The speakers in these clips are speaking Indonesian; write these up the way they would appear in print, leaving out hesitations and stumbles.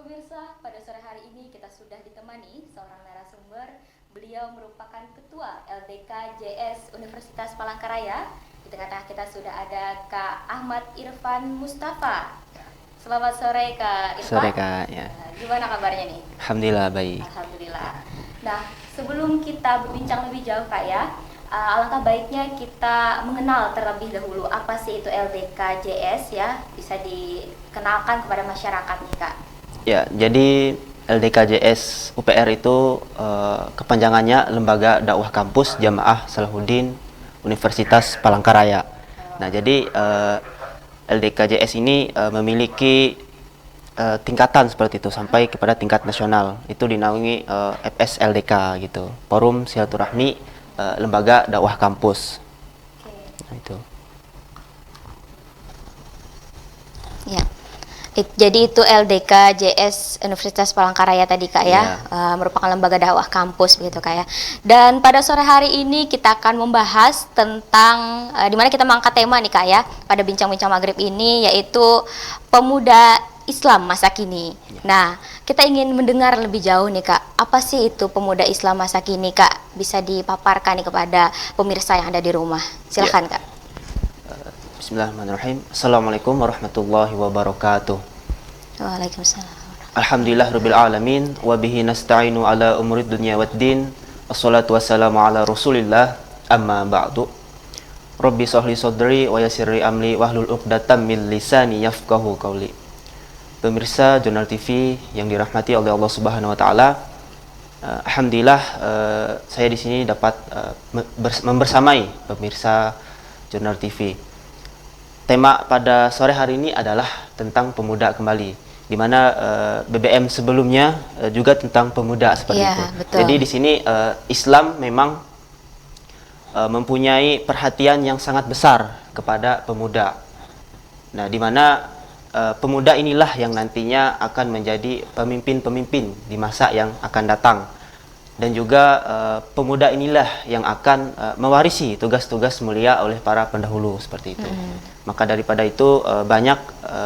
Pemirsa, pada sore hari ini kita sudah ditemani seorang narasumber. Beliau merupakan Ketua LDK JS Universitas Palangkaraya. Di tengah-tengah kita sudah ada Kak Ahmad Irfan Mustafa. Selamat sore Kak Irfan. Sore Kak, ya. Gimana kabarnya nih? Alhamdulillah baik. Alhamdulillah. Nah, sebelum kita berbincang lebih jauh Kak ya, alangkah baiknya kita mengenal terlebih dahulu apa sih itu LDK JS ya. Bisa dikenalkan kepada masyarakat nih Kak. Ya, jadi LDKJS UPR itu kepanjangannya Lembaga Dakwah Kampus Jamaah Salahuddin Universitas Palangkaraya. Nah, jadi LDKJS ini memiliki tingkatan seperti itu sampai kepada tingkat nasional. Itu dinaungi FSLDK gitu, Forum Silaturahmi Lembaga Dakwah Kampus. Nah, itu. Ya. Jadi itu LDK JS Universitas Palangkaraya tadi Kak ya, merupakan lembaga dakwah kampus begitu Kak ya. Dan pada sore hari ini kita akan membahas tentang dimana kita mengangkat tema nih Kak ya pada bincang-bincang maghrib ini, yaitu pemuda Islam masa kini. Nah, kita ingin mendengar lebih jauh nih Kak, apa sih itu pemuda Islam masa kini Kak? Bisa dipaparkan nih kepada pemirsa yang ada di rumah. Silakan Kak. Bismillahirrahmanirrahim. Assalamualaikum warahmatullahi wabarakatuh. Waalaikumsalam. Alhamdulillah rabbil alamin wa bihi nasta'inu ala umuri dunya waddin. Wassalatu wassalamu ala Rasulillah, amma ba'du. Rabbi shrahli sadri wa yassirli amri wahlul 'uqdatam min lisani yafqahu qawli. Pemirsa Jurnal TV yang dirahmati oleh Allah Subhanahu wa taala, alhamdulillah saya di sini dapat membersamai pemirsa Jurnal TV. Tema pada sore hari ini adalah tentang pemuda kembali, di mana BBM sebelumnya juga tentang pemuda seperti itu. Betul. Jadi di sini Islam memang mempunyai perhatian yang sangat besar kepada pemuda. Nah, di mana pemuda inilah yang nantinya akan menjadi pemimpin-pemimpin di masa yang akan datang. Dan juga pemuda inilah yang akan mewarisi tugas-tugas mulia oleh para pendahulu seperti itu. Maka daripada itu banyak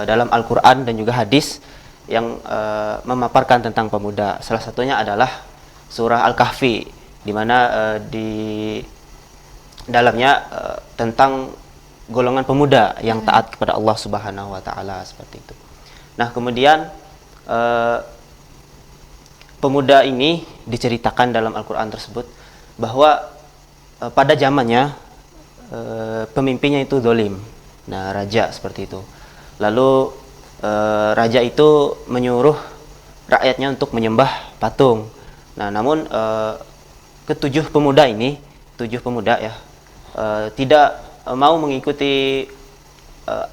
dalam Al-Quran dan juga hadis yang memaparkan tentang pemuda. Salah satunya adalah surah Al-Kahfi, di mana di dalamnya tentang golongan pemuda yang taat kepada Allah Subhanahu wa taala seperti itu. Nah, kemudian pemuda ini diceritakan dalam Al-Quran tersebut bahwa pada zamannya pemimpinnya itu zalim. Nah, raja seperti itu. Lalu raja itu menyuruh rakyatnya untuk menyembah patung. Nah, namun ketujuh pemuda ini, tujuh pemuda ya, tidak mau mengikuti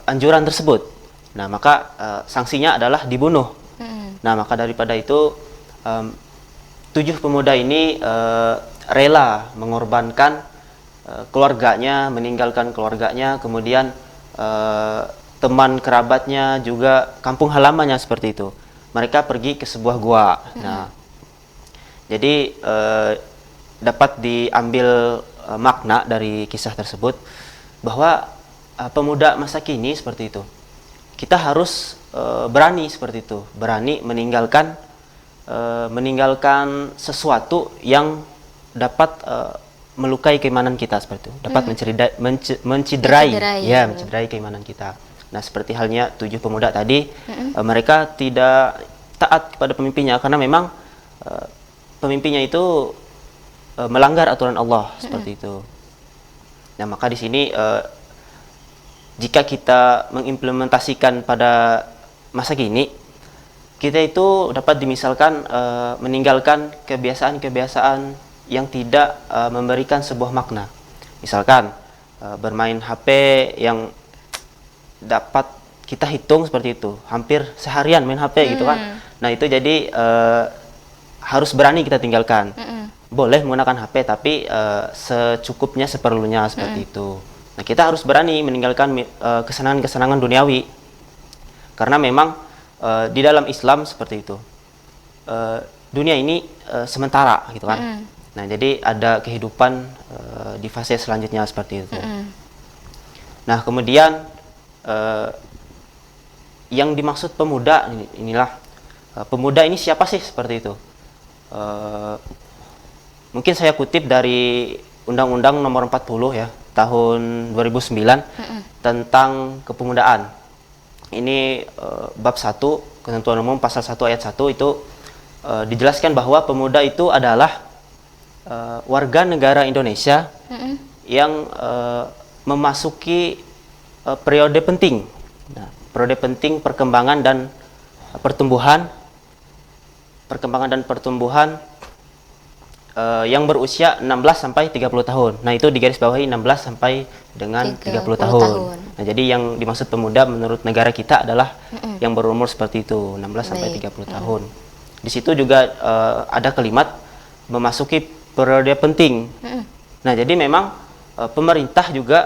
anjuran tersebut. Nah, maka sanksinya adalah dibunuh. Nah, maka daripada itu tujuh pemuda ini rela mengorbankan keluarganya, meninggalkan keluarganya, kemudian teman kerabatnya, juga kampung halamannya seperti itu. Mereka pergi ke sebuah gua. Nah, jadi dapat diambil makna dari kisah tersebut bahwa pemuda masa kini seperti itu, kita harus berani seperti itu, berani meninggalkan sesuatu yang dapat melukai keimanan kita seperti itu, dapat menciderai keimanan kita. Nah, seperti halnya tujuh pemuda tadi, mereka tidak taat kepada pemimpinnya karena memang pemimpinnya itu melanggar aturan Allah seperti itu. Nah, maka di sini jika kita mengimplementasikan pada masa kini, kita itu dapat dimisalkan meninggalkan kebiasaan-kebiasaan yang tidak memberikan sebuah makna. Misalkan bermain HP yang dapat kita hitung seperti itu, hampir seharian main HP gitu kan. Nah, itu jadi harus berani kita tinggalkan. Boleh menggunakan HP tapi secukupnya, seperlunya seperti itu. Nah, kita harus berani meninggalkan kesenangan-kesenangan duniawi. Karena memang di dalam Islam seperti itu, dunia ini sementara gitu kan. Nah, jadi ada kehidupan di fase selanjutnya seperti itu. Nah, kemudian yang dimaksud pemuda inilah pemuda ini siapa sih seperti itu. Mungkin saya kutip dari Undang-Undang Nomor 40 ya tahun 2009 tentang kepemudaan. Ini bab 1 Ketentuan Umum pasal 1 ayat 1 itu dijelaskan bahwa pemuda itu adalah warga negara Indonesia yang memasuki periode penting. Nah, periode penting perkembangan dan pertumbuhan yang berusia 16 sampai 30 tahun. Nah, itu digarisbawahi 16 sampai dengan 30 tahun. Nah, jadi yang dimaksud pemuda menurut negara kita adalah yang berumur seperti itu, 16 sampai 30 tahun. Di situ juga ada kalimat memasuki periode penting. Nah, jadi memang pemerintah juga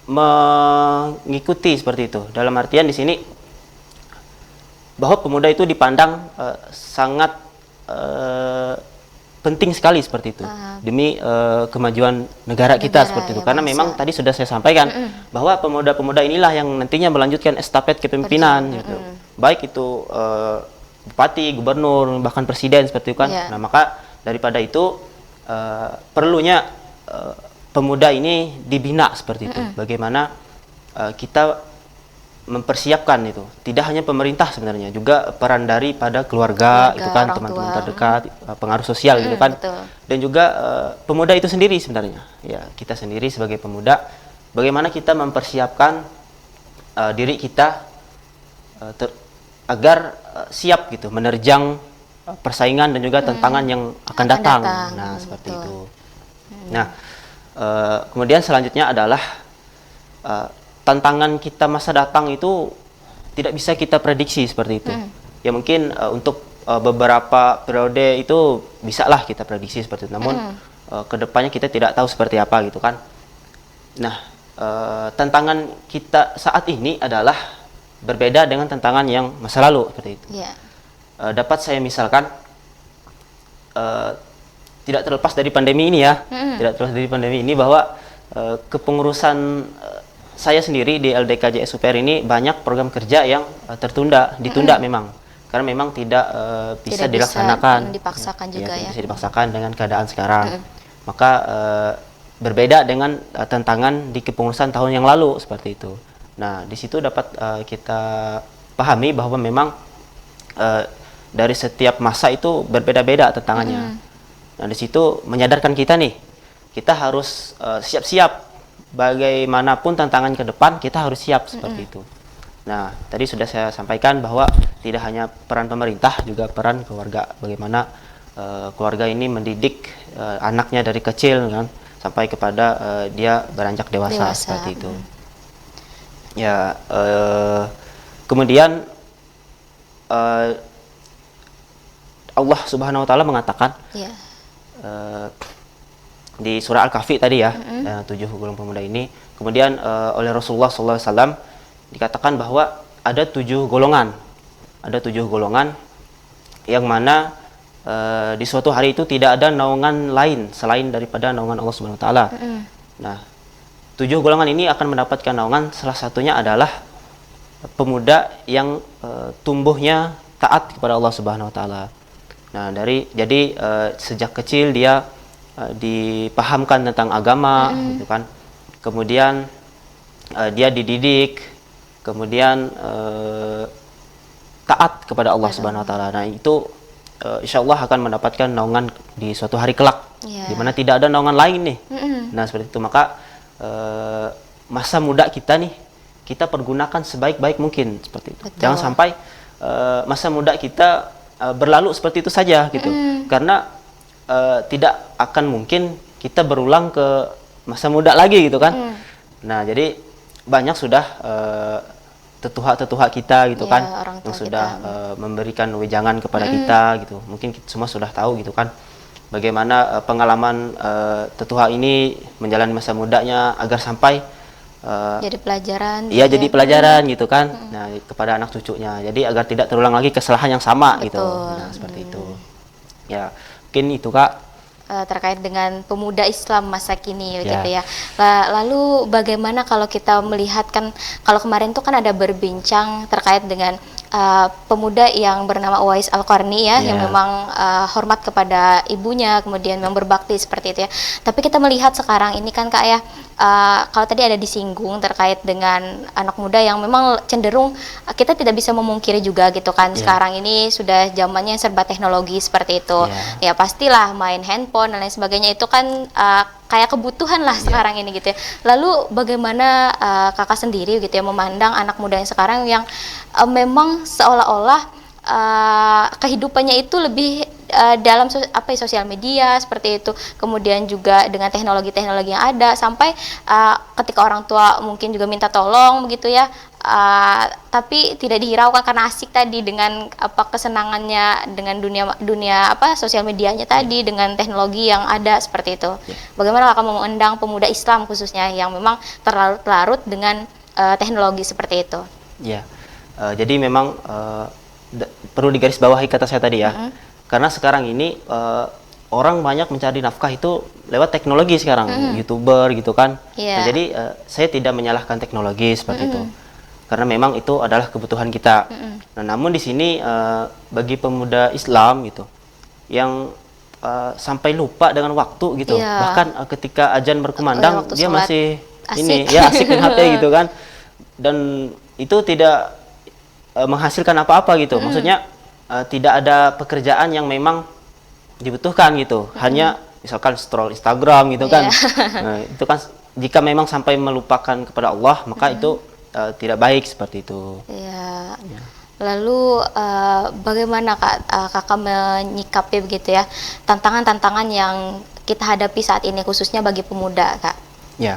mengikuti seperti itu. Dalam artian di sini bahwa pemuda itu dipandang sangat penting sekali seperti itu demi kemajuan negara kita seperti itu. Karena memang tadi sudah saya sampaikan bahwa pemuda-pemuda inilah yang nantinya melanjutkan estafet kepemimpinan gitu. Baik itu bupati, gubernur, bahkan presiden seperti itu kan. Nah, maka daripada itu perlunya pemuda ini dibina seperti itu. Bagaimana kita mempersiapkan itu. Tidak hanya pemerintah sebenarnya, juga peran dari pada keluarga itu kan, teman-teman terdekat, pengaruh sosial gitu kan. Betul. Dan juga pemuda itu sendiri sebenarnya. Ya, kita sendiri sebagai pemuda bagaimana kita mempersiapkan diri kita agar siap gitu menerjang persaingan dan juga tantangan yang akan datang. Nah, seperti itu. Nah, kemudian selanjutnya adalah tantangan kita masa datang itu tidak bisa kita prediksi seperti itu. Ya mungkin untuk beberapa periode itu bisalah kita prediksi seperti itu. Namun kedepannya kita tidak tahu seperti apa gitu kan. Nah, tantangan kita saat ini adalah berbeda dengan tantangan yang masa lalu seperti itu. Dapat saya misalkan tidak terlepas dari pandemi ini ya, tidak terlepas dari pandemi ini bahwa kepengurusan saya sendiri di LDK JS UPR ini banyak program kerja yang ditunda memang, karena memang tidak bisa dilaksanakan, dipaksakan juga ya. Bisa dipaksakan dengan keadaan sekarang. Maka berbeda dengan tantangan di kepengurusan tahun yang lalu seperti itu. Nah, di situ dapat kita pahami bahwa memang dari setiap masa itu berbeda-beda tantangannya. Nah, di situ menyadarkan kita nih, kita harus siap-siap. Bagaimanapun tantangan ke depan kita harus siap seperti itu. Nah, tadi sudah saya sampaikan bahwa tidak hanya peran pemerintah, juga peran keluarga. Bagaimana keluarga ini mendidik anaknya dari kecil kan sampai kepada dia beranjak dewasa seperti itu. Ya, kemudian Allah Subhanahu wa taala mengatakan di surah Al-Kahfi tadi ya, 7 golongan pemuda ini. Kemudian oleh Rasulullah SAW dikatakan bahwa ada 7 golongan. Ada 7 golongan yang mana di suatu hari itu tidak ada naungan lain selain daripada naungan Allah Subhanahu wa taala. Nah, 7 golongan ini akan mendapatkan naungan, salah satunya adalah pemuda yang tumbuhnya taat kepada Allah Subhanahu wa taala. Nah, jadi sejak kecil dia dipahamkan tentang agama gitu kan. Kemudian dia dididik, kemudian taat kepada Allah Subhanahu wa taala. Nah, itu insyaallah akan mendapatkan naungan di suatu hari kelak, di mana tidak ada naungan lain nih. Nah, seperti itu. Maka masa muda kita nih kita pergunakan sebaik-baik mungkin seperti itu. Jangan sampai masa muda kita berlalu seperti itu saja gitu. Karena tidak akan mungkin kita berulang ke masa muda lagi gitu kan. Nah, jadi banyak sudah tetuha-tetuha kita gitu kan yang sudah memberikan wejangan kepada kita gitu. Mungkin kita semua sudah tahu gitu kan bagaimana pengalaman tetuha ini menjalani masa mudanya agar sampai jadi pelajaran. Iya, jadi pelajaran gitu kan. Nah, kepada anak cucunya. Jadi agar tidak terulang lagi kesalahan yang sama gitu. Nah, seperti itu. Ya, mungkin itu Kak terkait dengan pemuda Islam masa kini gitu ya. Lalu bagaimana kalau kita melihat kan, kalau kemarin tuh kan ada berbincang terkait dengan pemuda yang bernama Uwais Al-Qarni ya, yang memang hormat kepada ibunya, kemudian memang berbakti seperti itu ya. Tapi kita melihat sekarang ini kan Kak ya, kalau tadi ada disinggung terkait dengan anak muda yang memang cenderung kita tidak bisa memungkiri juga gitu kan, sekarang ini sudah zamannya serba teknologi seperti itu. Ya pastilah main handphone dan lain sebagainya itu kan kayak kebutuhan lah sekarang ini gitu ya. Lalu bagaimana Kakak sendiri gitu ya memandang anak muda yang sekarang yang memang seolah-olah kehidupannya itu lebih dalam sosial media seperti itu, kemudian juga dengan teknologi-teknologi yang ada, sampai ketika orang tua mungkin juga minta tolong begitu ya, tapi tidak dihiraukan karena asik tadi dengan kesenangannya dengan dunia sosial medianya tadi, dengan teknologi yang ada seperti itu. Bagaimana Kakak memandang pemuda Islam khususnya yang memang terlarut-larut dengan teknologi seperti itu? Ya, jadi memang perlu digarisbawahi kata saya tadi ya, karena sekarang ini orang banyak mencari nafkah itu lewat teknologi sekarang, YouTuber gitu kan. Nah, jadi saya tidak menyalahkan teknologi seperti itu, karena memang itu adalah kebutuhan kita. Nah, namun di sini bagi pemuda Islam gitu, yang sampai lupa dengan waktu gitu, bahkan ketika azan berkumandang dia masih asik dengan HP gitu kan, dan itu tidak menghasilkan apa-apa gitu. Maksudnya tidak ada pekerjaan yang memang dibutuhkan gitu. Hanya misalkan scroll Instagram gitu kan. Nah, itu kan jika memang sampai melupakan kepada Allah, maka itu tidak baik seperti itu. Ya. Lalu bagaimana Kakak menyikapi begitu ya tantangan-tantangan yang kita hadapi saat ini khususnya bagi pemuda, Kak? Ya.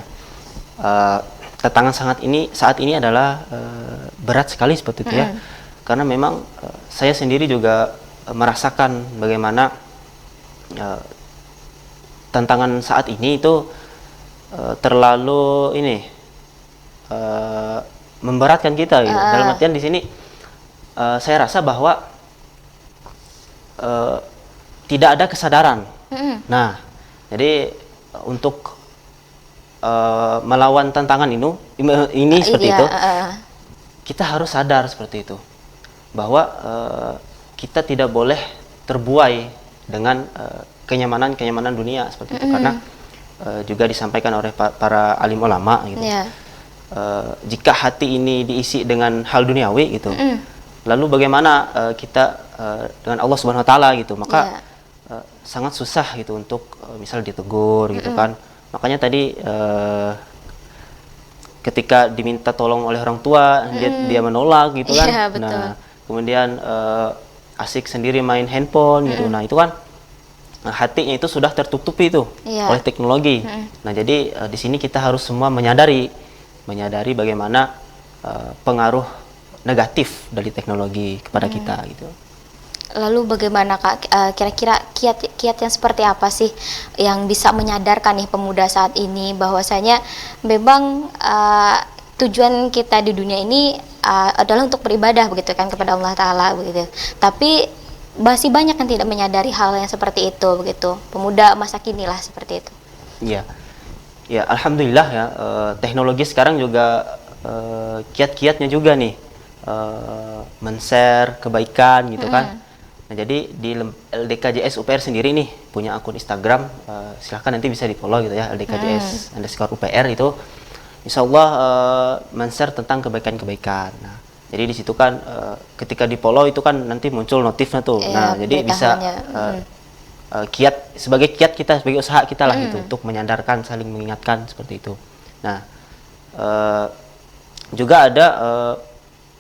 Tantangan saat ini adalah berat sekali seperti itu ya, karena memang saya sendiri juga merasakan bagaimana tantangan saat ini itu terlalu memberatkan kita gitu. Dalam artian di sini saya rasa bahwa tidak ada kesadaran. Nah, jadi untuk melawan tantangan ini seperti itu, kita harus sadar seperti itu, bahwa kita tidak boleh terbuai dengan kenyamanan dunia seperti itu, karena juga disampaikan oleh para alim ulama gitu. Jika hati ini diisi dengan hal duniawi gitu, lalu bagaimana kita dengan Allah Subhanahu Wa Taala gitu, maka sangat susah gitu untuk misal ditegur gitu kan. Makanya tadi ketika diminta tolong oleh orang tua, dia menolak gitu kan. Nah, kemudian asik sendiri main handphone gitu. Nah, itu kan hatinya itu sudah tertutupi itu oleh teknologi. Nah, jadi di sini kita harus semua menyadari bagaimana pengaruh negatif dari teknologi kepada kita gitu. Lalu bagaimana Kak, kira-kira kiat yang seperti apa sih yang bisa menyadarkan nih pemuda saat ini bahwasanya memang tujuan kita di dunia ini adalah untuk beribadah begitu kan kepada Allah Ta'ala begitu. Tapi masih banyak yang tidak menyadari hal yang seperti itu begitu. Pemuda masa kini lah seperti itu. Iya. Ya, alhamdulillah ya, teknologi sekarang juga kiat-kiatnya juga nih men-share kebaikan gitu kan. Nah, jadi di LDKJS UPR sendiri nih punya akun Instagram, silahkan nanti bisa di-follow gitu ya, LDKJS_UPR itu insya Allah men-share tentang kebaikan-kebaikan. Nah, jadi di situ kan ketika di-follow itu kan nanti muncul notifnya tuh. Nah, jadi bisa sebagai kiat kita, sebagai usaha kita lah gitu, untuk menyadarkan, saling mengingatkan seperti itu. Nah, juga ada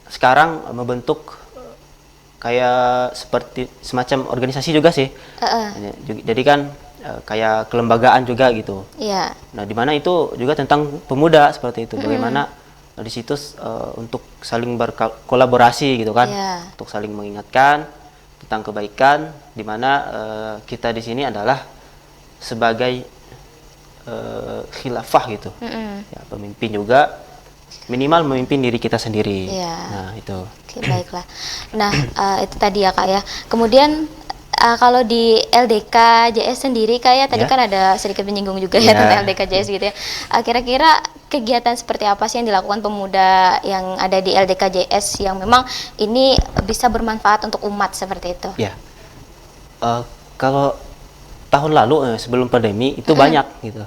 sekarang membentuk kayak seperti semacam organisasi juga sih. Jadi kan kayak kelembagaan juga gitu. Nah, di mana itu juga tentang pemuda seperti itu. Bagaimana di situ untuk saling berkolaborasi gitu kan, untuk saling mengingatkan tentang kebaikan, di mana kita di sini adalah sebagai khilafah gitu. Ya, pemimpin juga, minimal memimpin diri kita sendiri. Nah, itu. Oke, baiklah. Nah, itu tadi ya Kak ya. Kemudian kalau di LDK JS sendiri Kak ya, tadi kan ada sedikit menyinggung juga ya tentang LDK JS gitu ya. Kira-kira kegiatan seperti apa sih yang dilakukan pemuda yang ada di LDKJS yang memang ini bisa bermanfaat untuk umat seperti itu? Ya, kalau tahun lalu sebelum pandemi itu banyak gitu.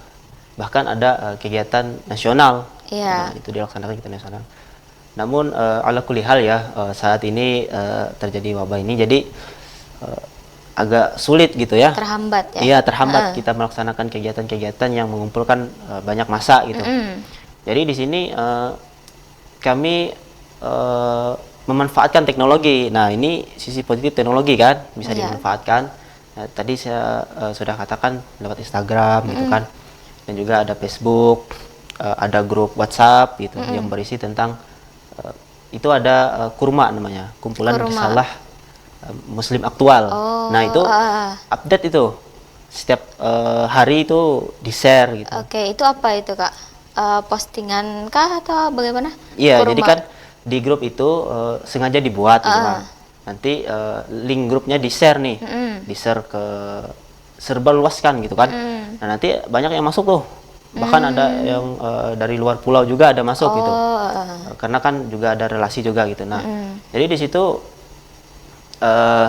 Bahkan ada kegiatan nasional. Iya. Nah, itu dilaksanakan kegiatan nasional. Namun ala kulli hal ya, saat ini terjadi wabah ini, jadi agak sulit gitu ya. Terhambat ya? Iya, terhambat kita melaksanakan kegiatan-kegiatan yang mengumpulkan banyak massa gitu. Jadi di sini kami memanfaatkan teknologi. Nah, ini sisi positif teknologi kan, bisa dimanfaatkan. Nah, tadi saya sudah katakan lewat Instagram gitu kan. Dan juga ada Facebook, ada grup WhatsApp gitu yang berisi tentang itu ada kurma namanya, kumpulan risalah Muslim aktual. Nah, itu update itu setiap hari itu di-share gitu. Oke, itu apa itu Kak? Postingan kah atau bagaimana? Iya, Kurma. jadi kan di grup itu sengaja dibuat gitu kan. Nanti link grupnya di-share nih, di-share ke serba luaskan gitu kan. Nah, nanti banyak yang masuk tuh. Bahkan ada yang dari luar pulau juga ada masuk gitu. Karena kan juga ada relasi juga gitu. Nah, jadi di situ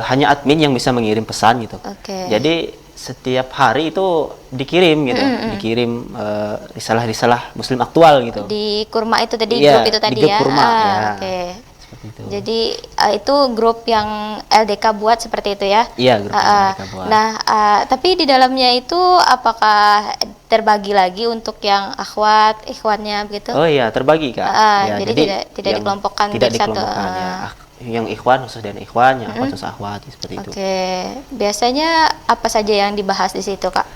hanya admin yang bisa mengirim pesan gitu. Jadi setiap hari itu dikirim gitu, dikirim risalah-risalah Muslim aktual gitu. Di kurma itu tadi, Iya, grup itu tadi di grup ya. kurma, ya. Seperti itu. Jadi itu grup yang LDK buat seperti itu ya. Iya, grup yang LDK buat. Nah, tapi di dalamnya itu apakah terbagi lagi untuk yang akhwat, ikhwannya begitu? Oh iya, terbagi Kak. Ya, jadi tidak dikelompokkan tidak jadi satu. dikelompokkan ya. Yang ikhwan khusus dan ikhwan, yang akhwat khusus akhwat seperti itu. Biasanya apa saja yang dibahas di situ Kak?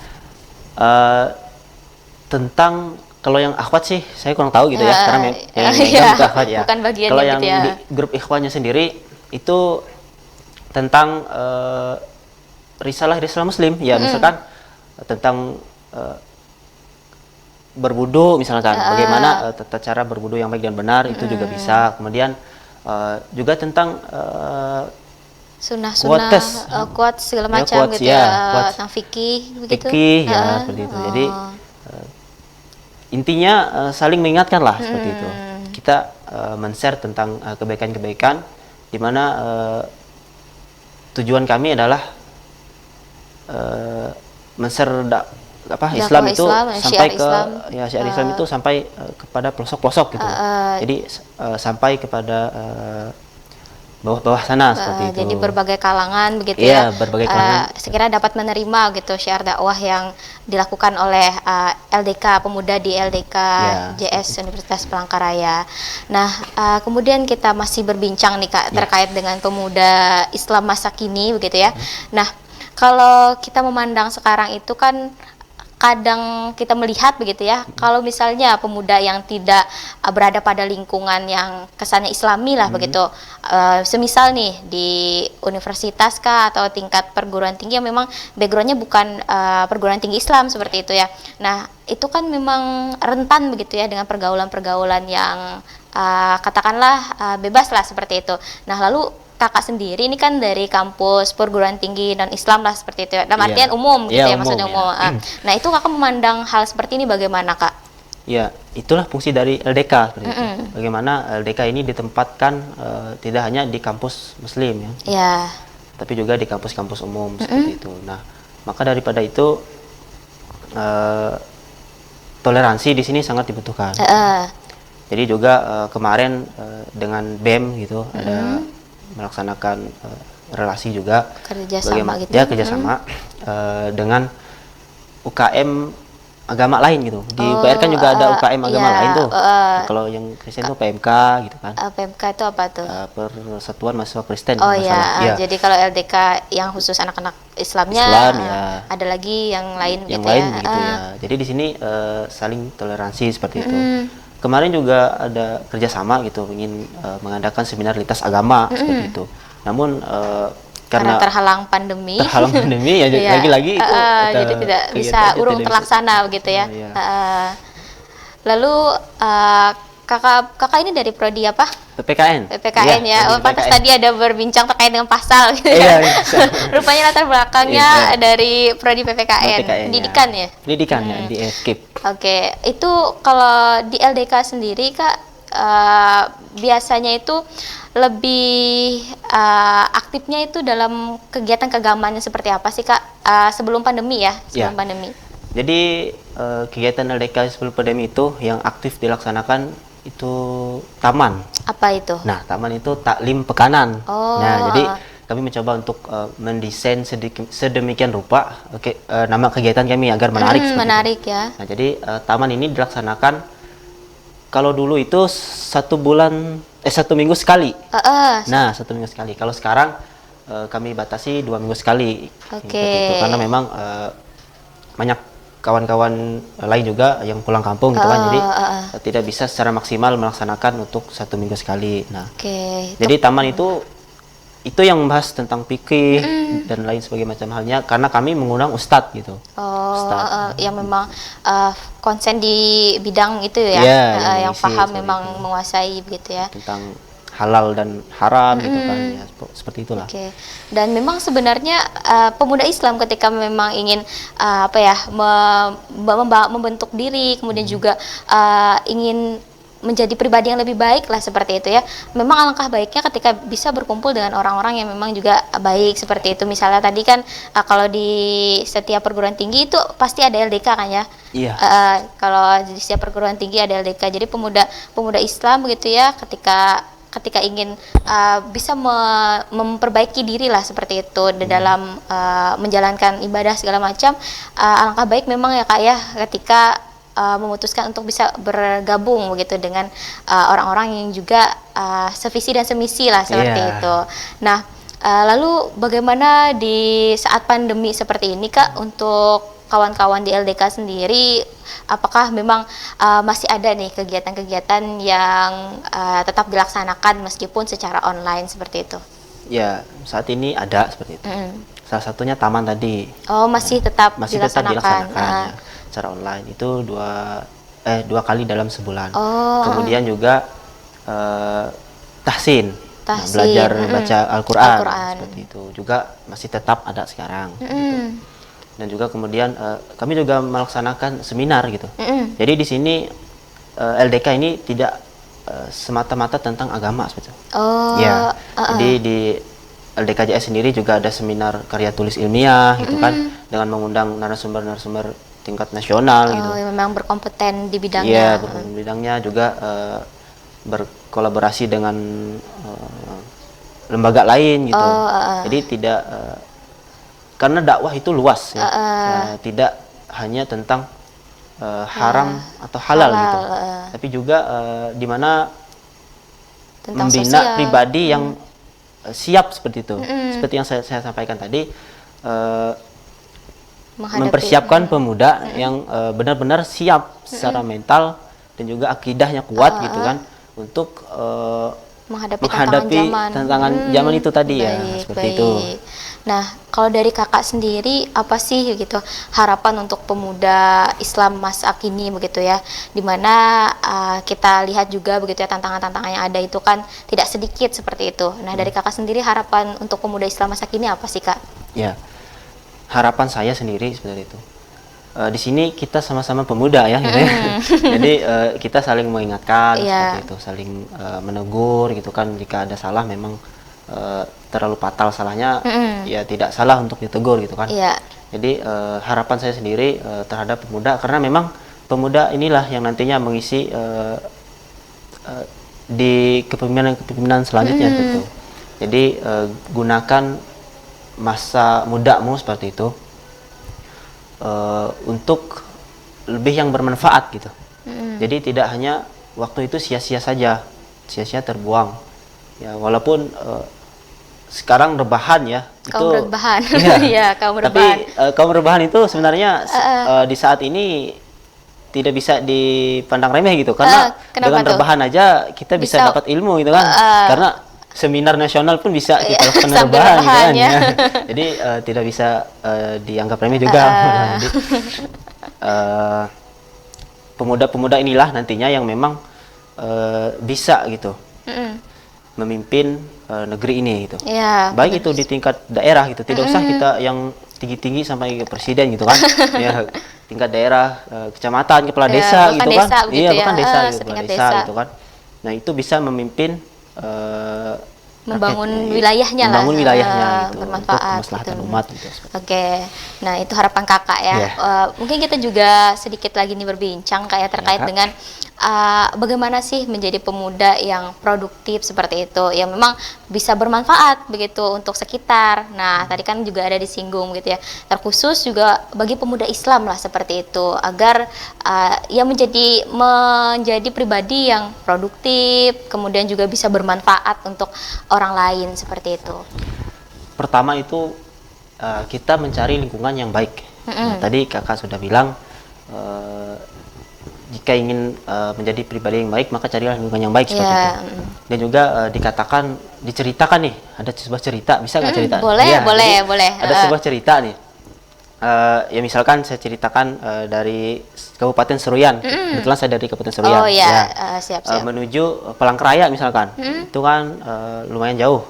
Tentang kalau yang akhwat sih saya kurang tahu gitu ya, karena iya, bukan akhwat ya. bukan bagian Kalau yang yang gitu ya. di grup ikhwannya sendiri itu tentang risalah-risalah Muslim ya, misalkan tentang berwudu misalkan, bagaimana tata cara berwudu yang baik dan benar itu juga bisa. Kemudian juga tentang sunnah-sunnah, quotes segala ya, macam quotes, gitu ya, quotes. tentang fikih begitu. Fikih ya, seperti itu. Jadi intinya saling mengingatkan lah seperti itu. Kita men-share tentang kebaikan-kebaikan, di mana tujuan kami adalah men-share Islam itu sampai ke Islam. Ya, syiar Islam itu sampai kepada pelosok-pelosok gitu. Jadi sampai kepada bawah-bawah sana seperti itu. Jadi berbagai kalangan begitu ya. ya. Berbagai kalangan. Sekira dapat menerima gitu syiar dakwah yang dilakukan oleh LDK pemuda di LDK JS Universitas Palangkaraya. Nah, kemudian kita masih berbincang nih Kak terkait dengan pemuda Islam masa kini begitu ya. Nah, kalau kita memandang sekarang itu kan kadang kita melihat begitu ya, kalau misalnya pemuda yang tidak berada pada lingkungan yang kesannya islami lah begitu, semisal nih di universitas kah atau tingkat perguruan tinggi yang memang backgroundnya bukan perguruan tinggi Islam seperti itu ya. Nah, itu kan memang rentan begitu ya dengan pergaulan-pergaulan yang katakanlah bebas lah seperti itu. Nah, lalu Kakak sendiri ini kan dari kampus perguruan tinggi non Islam lah seperti itu, dalam artian umum gitu ya, maksudnya umum. Nah, itu Kakak memandang hal seperti ini bagaimana Kak? Ya, itulah fungsi dari LDK seperti itu. Bagaimana LDK ini ditempatkan tidak hanya di kampus Muslim ya, tapi juga di kampus-kampus umum seperti itu. Nah, maka daripada itu toleransi di sini sangat dibutuhkan. Jadi juga kemarin dengan BEM gitu ada melaksanakan relasi juga kerjasama gitu ya, kerjasama dengan UKM agama lain gitu. Di UPR kan juga ada UKM agama lain tuh. Kalau yang Kristen tuh PMK gitu kan. PMK itu apa tuh? Persatuan Mahasiswa Kristen. Jadi kalau LDK yang khusus anak-anak Islamnya, ada lagi yang lain yang gitu lain ya. Gitu ya. Jadi di sini saling toleransi seperti itu. Kemarin juga ada kerjasama gitu, ingin mengadakan seminar lintas agama seperti itu. Namun karena terhalang pandemi ya, lagi-lagi itu jadi tidak bisa urung terlaksana begitu ya. Lalu kakak ini dari prodi apa? PPKN. PPKN ya. Iya, Oh, pantas PPKN. tadi ada berbincang terkait dengan pasal gitu Iya, ya. bisa. Rupanya latar belakangnya Iya. dari prodi PPKN, PPKN, pendidikan ya. Pendidikan ya, di Eskip. Oke, itu kalau di LDK sendiri Kak, biasanya itu lebih aktifnya itu dalam kegiatan keagamaan seperti apa sih Kak? Sebelum pandemi ya, sebelum Ya. pandemi. Jadi kegiatan LDK sebelum pandemi itu yang aktif dilaksanakan itu taman. Apa itu? Nah, taman itu taklim pekanan. Oh, Nah, jadi kami mencoba untuk mendesain sedemikian rupa nama kegiatan kami agar menarik seperti itu. menarik ya. Nah, jadi taman ini dilaksanakan kalau dulu itu 1 minggu sekali. Nah, 1 minggu sekali. Kalau sekarang kami batasi 2 minggu sekali. Oke. Seperti itu. Karena memang banyak kawan-kawan lain juga yang pulang kampung gitu kan, jadi tidak bisa secara maksimal melaksanakan untuk 1 minggu sekali. Nah, Oke. jadi taman itu yang membahas tentang fikih dan lain sebagainya macam halnya, karena kami mengundang ustadz gitu. Yang memang konsen di bidang itu ya, Iya, yang mengisi paham seperti memang itu. menguasai begitu ya. Tentang halal dan haram gitu kan, ya, seperti itulah. Oke. Dan memang sebenarnya pemuda Islam ketika memang ingin membentuk diri, kemudian juga ingin menjadi pribadi yang lebih baik lah seperti itu ya. Memang alangkah baiknya ketika bisa berkumpul dengan orang-orang yang memang juga baik seperti itu. Misalnya tadi kan kalau di setiap perguruan tinggi itu pasti ada LDK kan ya. Iya. Kalau di setiap perguruan tinggi ada LDK. Jadi pemuda Islam begitu ya, ketika ingin bisa memperbaiki diri lah seperti itu di dalam menjalankan ibadah segala macam, alangkah baik memang ya Kak ya ketika memutuskan untuk bisa bergabung begitu dengan orang-orang yang juga sevisi dan semisi lah seperti Iya. itu. Nah, lalu bagaimana di saat pandemi seperti ini Kak untuk kawan-kawan di LDK sendiri, apakah memang masih ada nih kegiatan-kegiatan yang tetap dilaksanakan meskipun secara online seperti itu? Ya, saat ini ada seperti itu. Salah satunya taman tadi. Oh, masih tetap Masih tetap dilaksanakan. dilaksanakan ya, secara online itu dua kali dalam sebulan. Oh, Kemudian juga tahsin, Nah, Tahsin, belajar baca Al-Quran, Al-Quran. seperti itu juga masih tetap ada sekarang. Mm-mm. Dan juga kemudian kami juga melaksanakan seminar gitu. Mm-mm. Jadi di sini LDK ini tidak semata-mata tentang agama seperti itu. Oh, Ya, jadi di LDKJS sendiri juga ada seminar karya tulis ilmiah gitu kan, dengan mengundang narasumber-narasumber tingkat nasional gitu. yang memang berkompeten di Iya, bidangnya. berhubung bidangnya juga berkolaborasi dengan lembaga lain gitu. Jadi tidak karena dakwah itu luas ya. Tidak hanya tentang haram atau halal gitu. Tapi juga di mana Tentang membina sosial. pribadi yang siap seperti itu. Seperti yang saya sampaikan tadi, mempersiapkan pemuda yang benar-benar siap secara mental dan juga akidahnya kuat gitu kan, untuk menghadapi tantangan zaman itu tadi ya, Baik, seperti baik. itu. Nah, kalau dari kakak sendiri apa sih gitu harapan untuk pemuda Islam masa kini begitu ya, dimana kita lihat juga begitu ya tantangan-tantangan yang ada itu kan tidak sedikit seperti itu. Nah, dari kakak sendiri harapan untuk pemuda Islam masa kini apa sih Kak? Ya, harapan saya sendiri seperti itu. Di sini kita sama-sama pemuda ya, gitu ya. Jadi kita saling mengingatkan seperti itu, saling menegur gitu kan. Jika ada salah memang terlalu fatal salahnya, ya tidak salah untuk ditegur gitu kan. Iya. Jadi harapan saya sendiri terhadap pemuda, karena memang pemuda inilah yang nantinya mengisi di kepemimpinan selanjutnya gitu. Jadi gunakan masa mudamu seperti itu untuk lebih yang bermanfaat gitu. Jadi tidak hanya waktu itu sia-sia saja, sia-sia terbuang. Ya walaupun sekarang rebahan ya, Kaum itu rebahan. Iya. Iya, kaum Tapi rebahan. kaum rebahan itu sebenarnya di saat ini tidak bisa dipandang remeh gitu, karena Kenapa dengan tuh? rebahan aja kita bisa Bisa- dapat ilmu gitu kan. Karena seminar nasional pun bisa kita lakukan sambil rebahan gitu rebahan kan. ya. Ya. Jadi tidak bisa dianggap remeh juga. Jadi pemuda-pemuda inilah nantinya yang memang bisa gitu Mm-mm. memimpin negeri ini gitu. Ya, Baik itu di tingkat daerah gitu, tidak usah kita yang tinggi-tinggi sampai ke presiden gitu kan. Ya, tingkat daerah, kecamatan, kepala Ya, desa bahkan gitu kan. desa begitu Iya, ya. bahkan desa gitu, kepala Setingkat desa desa. gitu kan. Nah, itu bisa memimpin Membangun rakyat, wilayahnya lah, membangun wilayahnya gitu, untuk bermanfaat kemaslahatan gitu. umat gitu. Oke, nah itu harapan kakak ya. Iya. Mungkin kita juga sedikit lagi nih berbincang kayak terkait Kak. dengan bagaimana sih menjadi pemuda yang produktif seperti itu, yang memang bisa bermanfaat begitu untuk sekitar. Nah tadi kan juga ada disinggung gitu ya, terkhusus juga bagi pemuda Islam lah seperti itu, agar ya menjadi pribadi yang produktif, kemudian juga bisa bermanfaat untuk orang lain seperti itu. Pertama itu kita mencari lingkungan yang baik. Nah, tadi kakak sudah bilang jika ingin menjadi pribadi yang baik maka carilah lingkungan yang baik seperti Yeah. itu. Dan juga diceritakan nih, ada sebuah cerita, bisa nggak cerita? Boleh, Iya, boleh, jadi boleh. Ada sebuah cerita nih. Ya misalkan saya ceritakan dari Kabupaten Seruyan. Kebetulan saya dari Kabupaten Seruyan. Oh ya, Ya. siap-siap. Menuju Palangkaraya misalkan, itu kan lumayan jauh.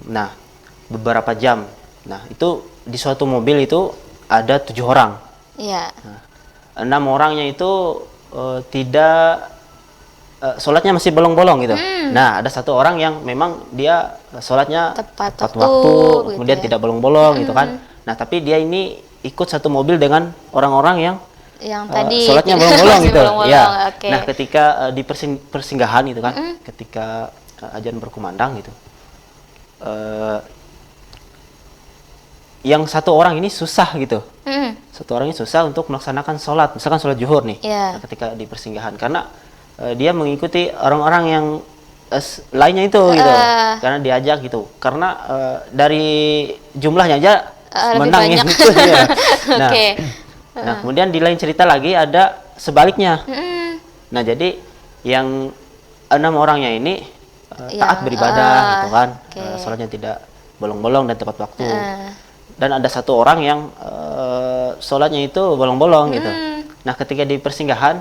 Nah, beberapa jam. Nah, itu di suatu mobil itu ada 7 orang. Iya. 6 orangnya itu tidak sholatnya masih bolong-bolong gitu. Nah, ada 1 orang yang memang dia sholatnya Tepat waktu, waktu, kemudian gitu ya. tidak bolong-bolong gitu kan. Nah, tapi dia ini ikut satu mobil dengan orang-orang yang Yang tadi sholatnya tidak bolong-bolong masih gitu. bolong-bolong, Ya. oke. Nah, ketika di persinggahan itu kan, ketika azan berkumandang gitu, yang 1 orang ini susah gitu. Mm. 1 orang ini susah untuk melaksanakan sholat, misalkan sholat zuhur nih, Iya. ketika di persinggahan, karena dia mengikuti orang-orang yang lainnya itu gitu, karena diajak gitu, karena dari jumlahnya aja Lebih menang banyak. yang itu ya. Nah, Oke. nah kemudian di lain cerita lagi ada sebaliknya. Mm. Nah, jadi yang 6 orangnya ini taat Yang, beribadah gitu kan, oke. sholatnya tidak bolong-bolong dan tepat waktu. Dan ada 1 orang yang sholatnya itu bolong-bolong gitu. Nah, ketika di persinggahan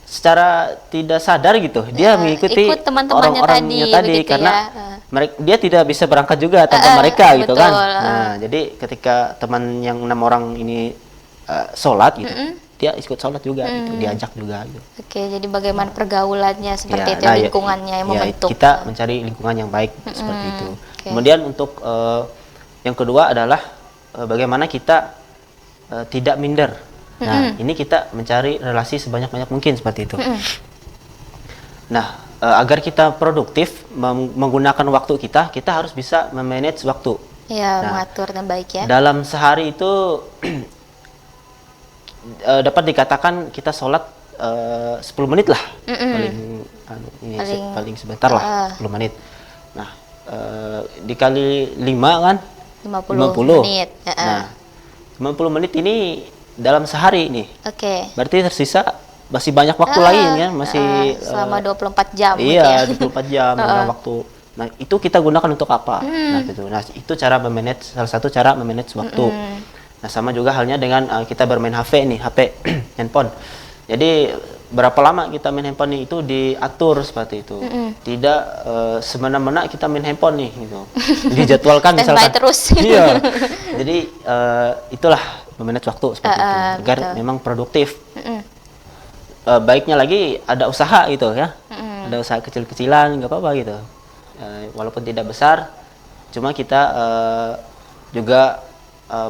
secara tidak sadar gitu, dia mengikuti ikut teman-temannya orang-orangnya tadi, tadi begitu karena ya. dia tidak bisa berangkat juga tanpa mereka gitu betul, kan. Nah, jadi ketika teman yang 6 orang ini sholat gitu, dia ikut sholat juga gitu, diajak juga gitu. Oke, jadi bagaimana pergaulannya seperti Ya, itu, nah, lingkungannya yang ya, membentuk. kita mencari lingkungan yang baik seperti itu. Oke. Kemudian untuk yang kedua adalah bagaimana kita tidak minder. Nah, ini kita mencari relasi sebanyak-banyak mungkin seperti itu. Nah, agar kita produktif menggunakan waktu kita harus bisa memanage waktu. Ya, Nah, mengatur dengan baik ya. Dalam sehari itu dapat dikatakan kita sholat 10 menit lah, paling sebentar lah, 10 menit. Nah, dikali 5 kan 50 menit. Nah, 50 menit ini dalam sehari nih. Oke. Berarti tersisa masih banyak waktu lagi kan, masih selama 24 jam gitu iya, ya. 24 jam dalam waktu. Nah, itu kita gunakan untuk apa? Nah, gitu. Nah, itu cara memanage, salah satu cara memanage waktu. Nah, sama juga halnya dengan kita bermain HP nih, HP handphone. Jadi berapa lama kita main handphone nih, itu diatur seperti itu. Tidak semena-mena kita main handphone nih gitu. Dijadwalkan Standby misalkan. terus. Iya. Jadi itulah memanage waktu seperti itu agar betul. memang produktif. Baiknya lagi ada usaha gitu ya. Ada usaha kecil-kecilan nggak apa-apa gitu. Walaupun tidak besar, cuma kita juga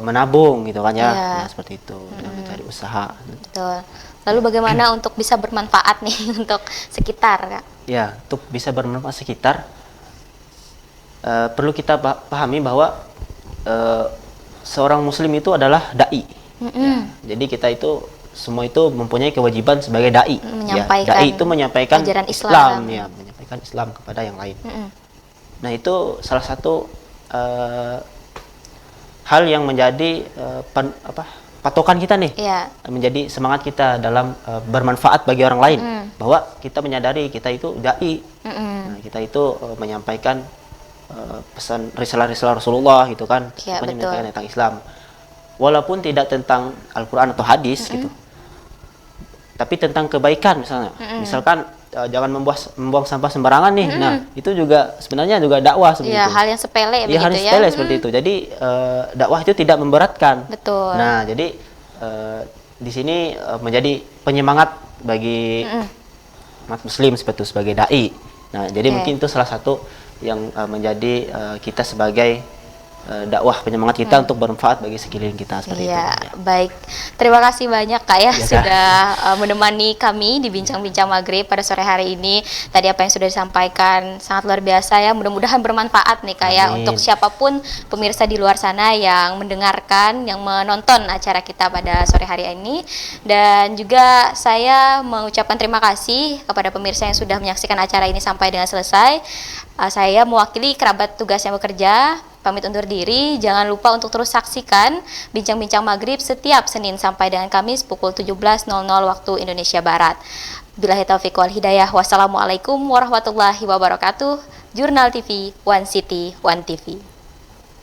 menabung gitu kan ya. Iya. Nah, seperti itu dengan mencari usaha. Betul. Lalu bagaimana untuk bisa bermanfaat nih untuk sekitar, Kak? Ya, untuk bisa bermanfaat sekitar perlu kita pahami bahwa seorang muslim itu adalah dai. Ya, jadi kita itu semua itu mempunyai kewajiban sebagai dai. Menyampaikan Dai itu menyampaikan ajaran Islam. ya, menyampaikan Islam kepada yang lain. Nah, itu salah satu hal yang menjadi patokan kita nih, menjadi semangat kita dalam bermanfaat bagi orang lain, bahwa kita menyadari kita itu dai. Nah, kita itu menyampaikan pesan risalah-risalah Rasulullah gitu kan, menyampaikan tentang Islam, walaupun tidak tentang Al-Quran atau hadis gitu. tapi tentang kebaikan misalnya. Misalkan jangan membuang sampah sembarangan nih. Nah, itu juga sebenarnya juga dakwah seperti Ya, itu. hal yang sepele Ya, begitu hal yang sepele seperti itu. Jadi dakwah itu tidak memberatkan. Betul. Nah, jadi di sini menjadi penyemangat bagi umat muslim seperti itu, sebagai dai. Nah, jadi mungkin itu salah satu yang menjadi kita sebagai dakwah penyemangat kita untuk bermanfaat bagi sekeliling kita seperti itu. Iya, Ya. baik. Terima kasih banyak Kak ya, Ya, Kak. sudah menemani kami di Bincang-Bincang Maghrib pada sore hari ini. Tadi apa yang sudah disampaikan sangat luar biasa ya. Mudah-mudahan bermanfaat nih Kak ya Amin. untuk siapapun pemirsa di luar sana yang mendengarkan, yang menonton acara kita pada sore hari ini. Dan juga saya mengucapkan terima kasih kepada pemirsa yang sudah menyaksikan acara ini sampai dengan selesai. Saya mewakili kerabat tugas yang bekerja, pamit undur diri. Jangan lupa untuk terus saksikan Bincang-Bincang Maghrib setiap Senin sampai dengan Kamis pukul 17.00 waktu Indonesia Barat. Billahi taufiq wal hidayah. Wassalamualaikum warahmatullahi wabarakatuh. Jurnal TV, One City, One TV.